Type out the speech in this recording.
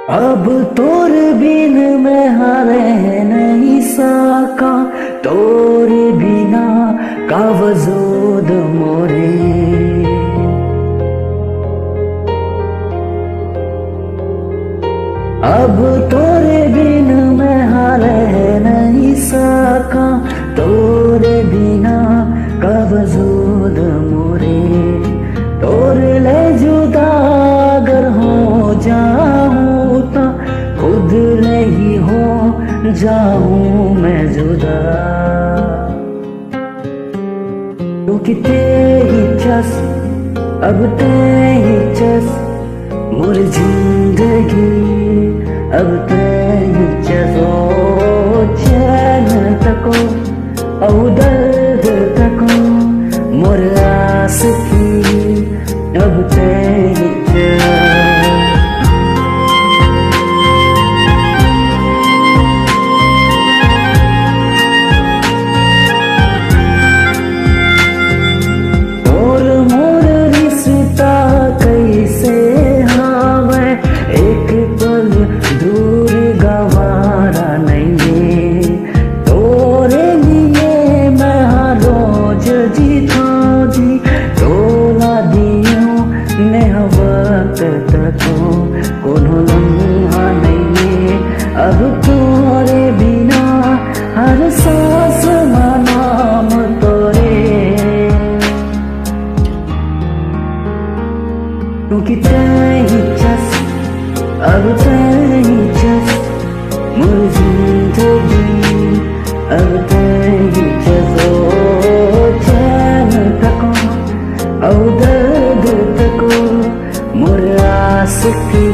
अब तोर बिन मैं हारे नहीं सका, तोर बिना का वजूद मोरे। अब तोर बिन मैं हारे नहीं सका, तोर बिना का वजूद मोरे। तोर ले जुदा अगर हो जाऊं तो खुद ले ही हो जाऊं मैं जुदा। क्योंकि तेरी चस अब तेरी चस मोर जिंदगी, अब तेरी चस ओ चैन तको औ दर्द तको मोर आस की, अब तेरी चस। कोनो लम्हा नहीं अब तोरे बिना, हर सांस में नाम तोरे। क्योंकि तेरी चस अब तेरी चस मोर जिंदगी, अब तेरी चस ओ चैन तको औ दर्द तको मोर आस की।